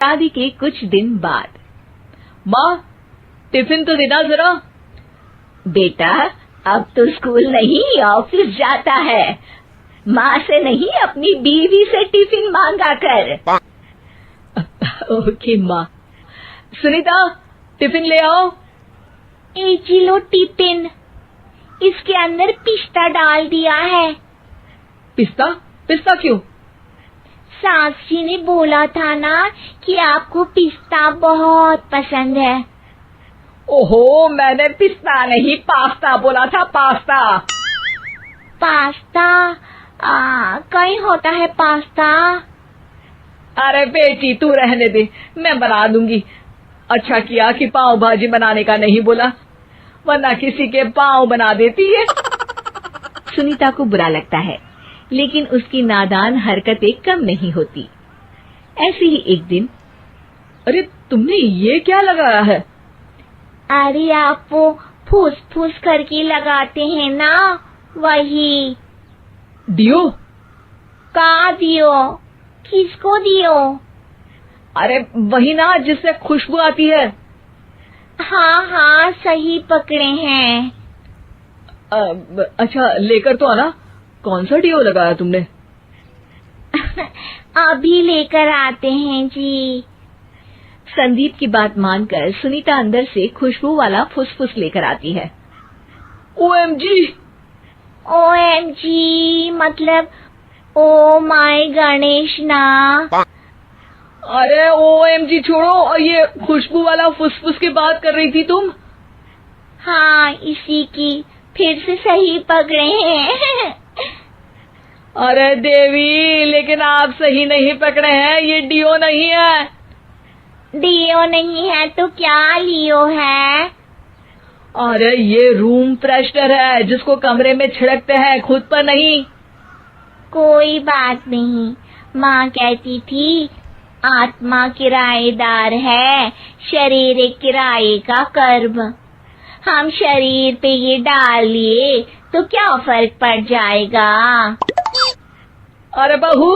शादी के कुछ दिन बाद। माँ, टिफिन तो देना जरा। बेटा, अब तो स्कूल नहीं ऑफिस जाता है। माँ से नहीं, अपनी बीवी से टिफिन मांगा कर। ओके माँ। सुनीता, टिफिन ले आओ। एक किलो टिफिन, इसके अंदर पिस्ता डाल दिया है। पिस्ता? पिस्ता क्यों? सास जी ने बोला था ना कि आपको पिस्ता बहुत पसंद है। ओहो, मैंने पिस्ता नहीं पास्ता बोला था, पास्ता। पास्ता? कहीं होता है पास्ता? अरे बेटी, तू रहने दे, मैं बना दूंगी। अच्छा किया कि पाव भाजी बनाने का नहीं बोला, वरना किसी के पाव बना देती है। सुनीता को बुरा लगता है, लेकिन उसकी नादान हरकतें कम नहीं होती। ऐसे ही एक दिन। अरे, तुमने ये क्या लगाया है? अरे, आप वो फूस फूस करके लगाते हैं ना, वही। डियो? का दियो? किसको दियो? अरे वही ना, जिससे खुशबू आती है। हाँ हाँ, सही पकड़े हैं। अच्छा, लेकर तो आना। कौन सा डियो लगाया तुमने? अभी लेकर आते हैं जी। संदीप की बात मानकर सुनीता अंदर से खुशबू वाला फुसफुस लेकर आती है। ओएमजी! ओएमजी मतलब ओ माय गणेश ना। अरे ओएमजी छोड़ो, और ये खुशबू वाला फुसफुस की बात कर रही थी तुम? हाँ, इसी की। फिर से सही पकड़े हैं। अरे देवी, लेकिन आप सही नहीं पकड़े हैं, ये डियो नहीं है। डियो नहीं है तो क्या लियो है? अरे ये रूम फ्रेशनर है, जिसको कमरे में छिड़कते हैं, खुद पर नहीं। कोई बात नहीं, माँ कहती थी आत्मा किराएदार है, शरीर एक किराए का कर्म। हम शरीर पे ये डाल लिए तो क्या फर्क पड़ जाएगा? अरे बहू,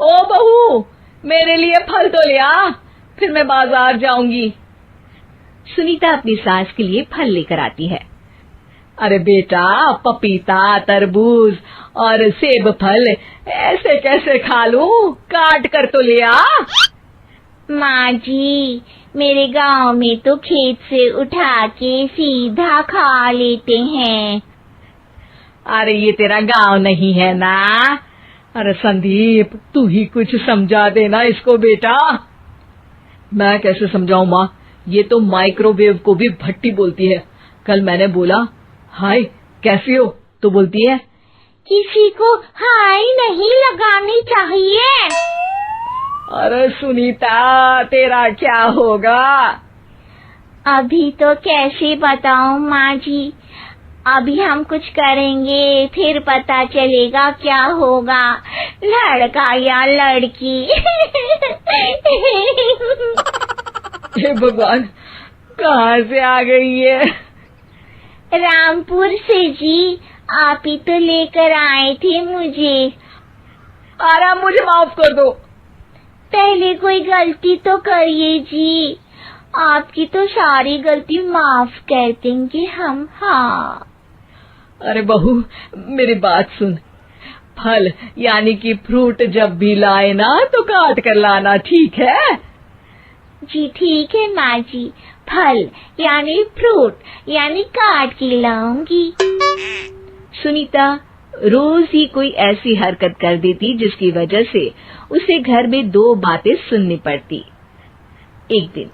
ओ बहू, मेरे लिए फल तो ले आ, फिर मैं बाजार जाऊंगी। सुनीता अपनी सास के लिए फल लेकर आती है। अरे बेटा, पपीता, तरबूज और सेब फल ऐसे कैसे खा लूं? काट कर तो ले आ। माँ जी, मेरे गांव में तो खेत से उठा के सीधा खा लेते हैं। अरे ये तेरा गांव नहीं है ना। अरे संदीप, तू ही कुछ समझा देना इसको बेटा। मैं कैसे समझाऊं माँ, ये तो माइक्रोवेव को भी भट्टी बोलती है। कल मैंने बोला हाय कैसी हो, तो बोलती है किसी को हाय नहीं लगानी चाहिए। अरे सुनीता, तेरा क्या होगा? अभी तो कैसे बताऊं माँ जी, अभी हम कुछ करेंगे फिर पता चलेगा क्या होगा, लड़का या लड़की। हे भगवान, कहाँ से आ गई ये? रामपुर से जी, आप ही तो लेकर आए थे मुझे। अरे मुझे माफ कर दो। पहले कोई गलती तो करिए जी, आपकी तो सारी गलती माफ कर देंगे हम। हाँ। अरे बहू, मेरी बात सुन। फल यानी कि फ्रूट जब भी लाए ना तो काट कर लाना, ठीक है? जी ठीक है माँ जी, फल यानी फ्रूट यानी काट के लाऊंगी। सुनीता रोज ही कोई ऐसी हरकत कर देती जिसकी वजह से उसे घर में दो बातें सुननी पड़ती। एक दिन।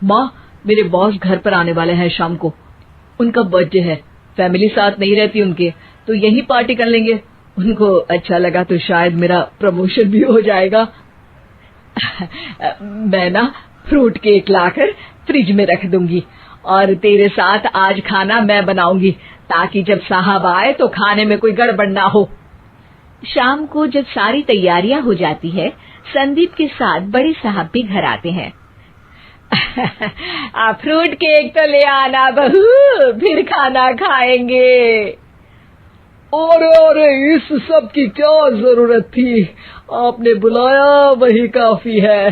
माँ, मेरे बॉस घर पर आने वाले हैं शाम को। उनका बर्थडे है, फैमिली साथ नहीं रहती उनके, तो यही पार्टी कर लेंगे। उनको अच्छा लगा तो शायद मेरा प्रमोशन भी हो जाएगा। मैं ना फ्रूट केक लाकर फ्रिज में रख दूंगी और तेरे साथ आज खाना मैं बनाऊंगी, ताकि जब साहब आए तो खाने में कोई गड़बड़ ना हो। शाम को जब सारी तैयारियां हो जाती है, संदीप के साथ बड़े साहब भी घर आते हैं। फ्रूट केक तो ले आना बहू, फिर खाना खाएंगे। और इस सब की क्या जरूरत थी? आपने बुलाया वही काफी है।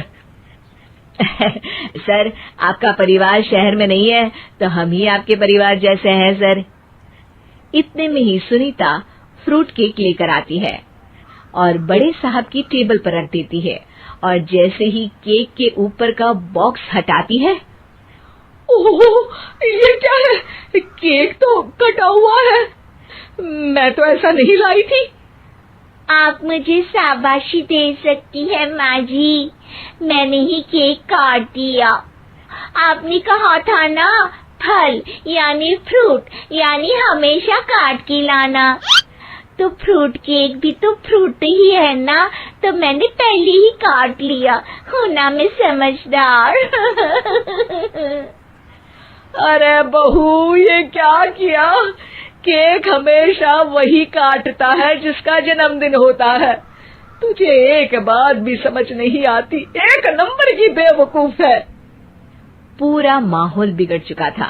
सर, आपका परिवार शहर में नहीं है तो हम ही आपके परिवार जैसे हैं सर। इतने में ही सुनीता फ्रूट केक लेकर आती है और बड़े साहब की टेबल पर रख देती है और जैसे ही केक के ऊपर का बॉक्स हटाती है, ओह, ये क्या है? केक तो कटा हुआ है। मैं तो ऐसा नहीं लाई थी। आप मुझे शाबाशी दे सकती है माँ जी, मैंने ही केक काट दिया। आपने कहा था ना, फल यानी फ्रूट यानी हमेशा काट के लाना, तो फ्रूट केक भी तो फ्रूट ही है ना, तो मैंने पहले ही काट लिया। हूँ ना मैं समझदार। अरे बहू, ये क्या किया? केक हमेशा वही काटता है जिसका जन्मदिन होता है। तुझे एक बात भी समझ नहीं आती, एक नंबर की बेवकूफ है। पूरा माहौल बिगड़ चुका था।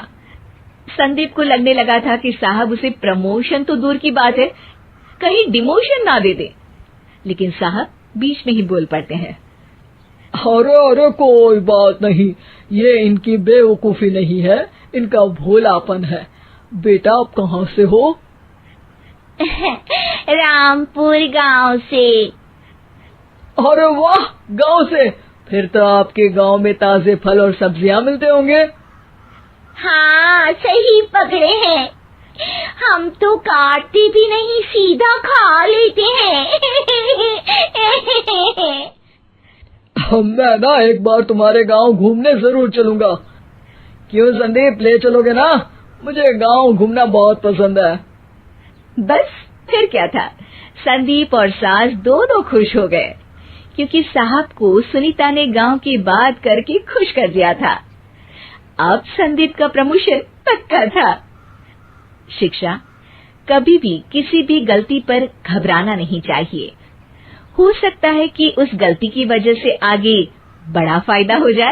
संदीप को लगने लगा था कि साहब उसे प्रमोशन तो दूर की बात है, कहीं डिमोशन ना दे दे। लेकिन साहब बीच में ही बोल पड़ते हैं। अरे अरे, कोई बात नहीं, ये इनकी बेवकूफी नहीं है, इनका भोलापन है। बेटा, आप कहाँ से हो? रामपुर गांव से। अरे वाह, गांव से? फिर तो आपके गांव में ताजे फल और सब्जियां मिलते होंगे। हाँ, सही पकड़े हैं। हम तो काटते भी नहीं, सीधा खा लेते हैं। मैं ना एक बार तुम्हारे गांव घूमने जरूर चलूंगा। क्यों संदीप, ले चलोगे ना? मुझे गांव घूमना बहुत पसंद है। बस फिर क्या था, संदीप और सास दोनों खुश हो गए क्योंकि साहब को सुनीता ने गांव की बात करके खुश कर दिया था। अब संदीप का प्रमोशन पक्का था। शिक्षा, कभी भी किसी भी गलती पर घबराना नहीं चाहिए। हो सकता है कि उस गलती की वजह से आगे बड़ा फायदा हो जाए।